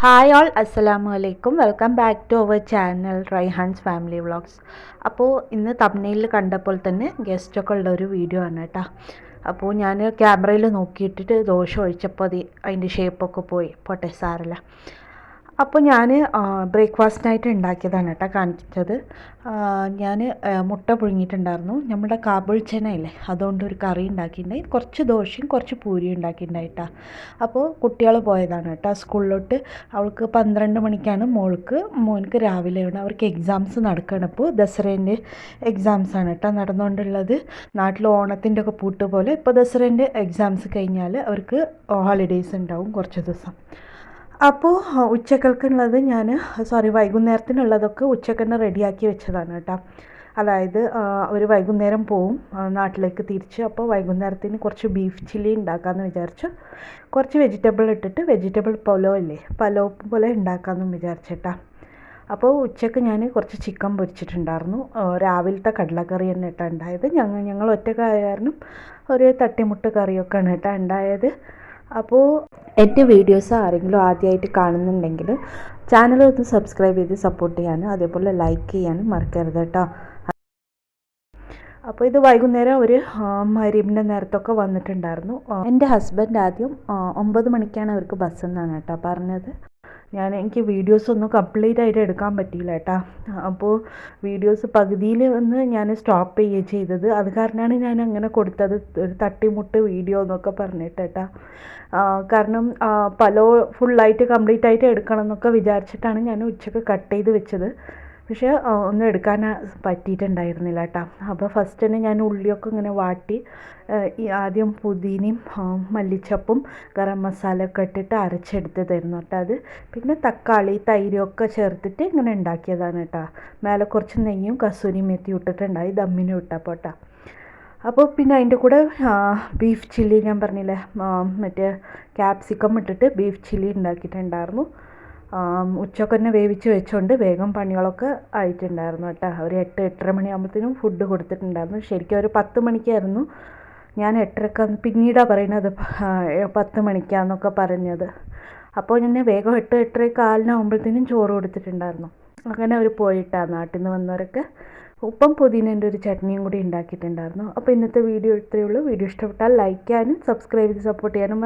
Hi all, അസ്സലാമു അലൈക്കും. Welcome back to our channel Raihan's family vlogs. അപ്പോൾ ഇന്ന് തംബ്നെയിലിൽ കണ്ടപ്പോൾ തന്നെ ഗസ്റ്റൊക്കെ ഉള്ള ഒരു വീഡിയോ ആണ് കേട്ടോ. അപ്പോൾ ഞാൻ ക്യാമറയിൽ നോക്കിയിട്ടിട്ട് ദോശ ഒഴിച്ചപ്പോൾ അതിൻ്റെ ഷേപ്പൊക്കെ പോയി, പോട്ടെ സാരല്ല. അപ്പോൾ ഞാൻ ബ്രേക്ക്ഫാസ്റ്റിനായിട്ട് ഉണ്ടാക്കിയതാണ് കേട്ടോ കാണിച്ചത്. ഞാൻ മുട്ട പുഴുങ്ങിയിട്ടുണ്ടായിരുന്നു. നമ്മുടെ കാബൂൾ ചന ഇല്ലേ, അതുകൊണ്ട് ഒരു കറി ഉണ്ടാക്കിയിട്ടുണ്ടായി. കുറച്ച് ദോശയും കുറച്ച് പൂരിയും ഉണ്ടാക്കിയിട്ടുണ്ടായിട്ടാ. അപ്പോൾ കുട്ടികൾ പോയതാണ് കേട്ടോ സ്കൂളിലോട്ട്. അവൾക്ക് 12 മണിക്കാണ് മോൾക്ക് രാവിലെയാണ്. അവർക്ക് എക്സാംസ് നടക്കണം. ഇപ്പോൾ ദസറേൻ്റെ എക്സാംസാണ് കേട്ടോ നടന്നുകൊണ്ടുള്ളത്. നാട്ടിൽ ഓണത്തിൻ്റെ ഒക്കെ പൂട്ട് പോലെ ഇപ്പോൾ ദസറേൻ്റെ എക്സാംസ് കഴിഞ്ഞാൽ അവർക്ക് ഹോളിഡേയ്സ് ഉണ്ടാവും കുറച്ച് ദിവസം. അപ്പോൾ വൈകുന്നേരത്തിനുള്ളതൊക്കെ ഉച്ചക്ക് തന്നെ റെഡിയാക്കി വെച്ചതാണ് കേട്ടോ. അതായത് അവർ വൈകുന്നേരം പോവും നാട്ടിലേക്ക് തിരിച്ച്. അപ്പോൾ വൈകുന്നേരത്തിന് കുറച്ച് ബീഫ് ചില്ലി ഉണ്ടാക്കാമെന്ന് വിചാരിച്ചു. കുറച്ച് വെജിറ്റബിൾ ഇട്ടിട്ട് വെജിറ്റബിൾ പലോ പോലെ ഉണ്ടാക്കാമെന്നും വിചാരിച്ചിട്ടാ. അപ്പോൾ ഉച്ചക്ക് ഞാൻ കുറച്ച് ചിക്കൻ പൊരിച്ചിട്ടുണ്ടായിരുന്നു. രാവിലത്തെ കടലക്കറി തന്നെ കേട്ടോ ഉണ്ടായത്. ഞങ്ങൾ ഒറ്റക്കായ കാരണം ഒരു തട്ടിമുട്ട് കറിയൊക്കെയാണ് കേട്ടോ ഉണ്ടായത്. അപ്പോൾ എൻ്റെ വീഡിയോസ് ആരെങ്കിലും ആദ്യമായിട്ട് കാണുന്നുണ്ടെങ്കിൽ ചാനൽ ഒന്ന് സബ്സ്ക്രൈബ് ചെയ്ത് സപ്പോർട്ട് ചെയ്യാനും അതേപോലെ ലൈക്ക് ചെയ്യാനും മറക്കരുത് കേട്ടോ. അപ്പോൾ ഇത് വൈകുന്നേരം ഒരു മഗ്‌രിബിൻ്റെ നേരത്തൊക്കെ വന്നിട്ടുണ്ടായിരുന്നു. എൻ്റെ ഹസ്ബൻഡ് ആദ്യം 9 മണിക്കാണ് അവർക്ക് ബസ് എന്നാണ് കേട്ടോ പറഞ്ഞത്. എനിക്ക് വീഡിയോസൊന്നും കംപ്ലീറ്റ് ആയിട്ട് എടുക്കാൻ പറ്റിയില്ല കേട്ടോ. അപ്പോൾ വീഡിയോസ് പകുതിയിൽ വന്ന് ഞാൻ സ്റ്റോപ്പ് ചെയ്യുകയാണ് ചെയ്തത്. അത് കാരണമാണ് ഞാൻ അങ്ങനെ കൊടുത്തത്, ഒരു തട്ടിമുട്ട് വീഡിയോ എന്നൊക്കെ പറഞ്ഞിട്ട് കേട്ടോ. കാരണം ഫുള്ളായിട്ട് കംപ്ലീറ്റ് ആയിട്ട് എടുക്കണം എന്നൊക്കെ വിചാരിച്ചിട്ടാണ് ഞാൻ ഉച്ചക്ക് കട്ട് ചെയ്ത് വെച്ചത്. പക്ഷേ ഒന്നും എടുക്കാൻ പറ്റിയിട്ടുണ്ടായിരുന്നില്ല കേട്ടോ. അപ്പോൾ ഫസ്റ്റ് തന്നെ ഞാൻ ഉള്ളിയൊക്കെ ഇങ്ങനെ വാട്ടി ആദ്യം പുതിനയും മല്ലിച്ചപ്പും ഗരം മസാല ഒക്കെ ഇട്ടിട്ട് അരച്ചെടുത്തതായിരുന്നു കേട്ടോ അത്. പിന്നെ തക്കാളി തൈരൊക്കെ ചേർത്തിട്ട് ഇങ്ങനെ ഉണ്ടാക്കിയതാണ് കേട്ടോ. മേലെ കുറച്ച് നെയ്യും കസൂരി മെത്തിയും ഇട്ടിട്ടുണ്ടായി ദമ്മിന് ഇട്ടപ്പോൾ കേട്ടോ. അപ്പോൾ പിന്നെ അതിൻ്റെ കൂടെ ബീഫ് ചില്ലി ഞാൻ പറഞ്ഞില്ലേ, മറ്റേ ക്യാപ്സിക്കം ഇട്ടിട്ട് ബീഫ് ചില്ലി ഉണ്ടാക്കിയിട്ടുണ്ടായിരുന്നു. ഉച്ചക്ക് തന്നെ വേവിച്ച് വെച്ചുകൊണ്ട് വേഗം പണികളൊക്കെ ആയിട്ടുണ്ടായിരുന്നു കേട്ടോ. ഒരു 8-8:30 മണിയാകുമ്പോഴത്തേനും ഫുഡ് കൊടുത്തിട്ടുണ്ടായിരുന്നു. ശരിക്കും ഒരു 10 മണിക്കായിരുന്നു. ഞാൻ 8:30 പിന്നീടാണ് പറയുന്നത് 10 മണിക്കാന്നൊക്കെ പറഞ്ഞത്. അപ്പോൾ ഞാൻ വേഗം 8-8:15 ചോറ് കൊടുത്തിട്ടുണ്ടായിരുന്നു. അങ്ങനെ അവർ പോയിട്ടാണ് നാട്ടിൽ നിന്ന് വന്നവരൊക്കെ. ഉപ്പും പുതിനേൻ്റെ ഒരു ചട്നിയും കൂടി ഉണ്ടാക്കിയിട്ടുണ്ടായിരുന്നു. അപ്പോൾ ഇന്നത്തെ വീഡിയോ ഇത്രയേ ഉള്ളൂ. വീഡിയോ ഇഷ്ടപ്പെട്ടാൽ ലൈക്ക് ചെയ്യാനും സബ്സ്ക്രൈബ് ചെയ്ത് സപ്പോർട്ട് ചെയ്യാനും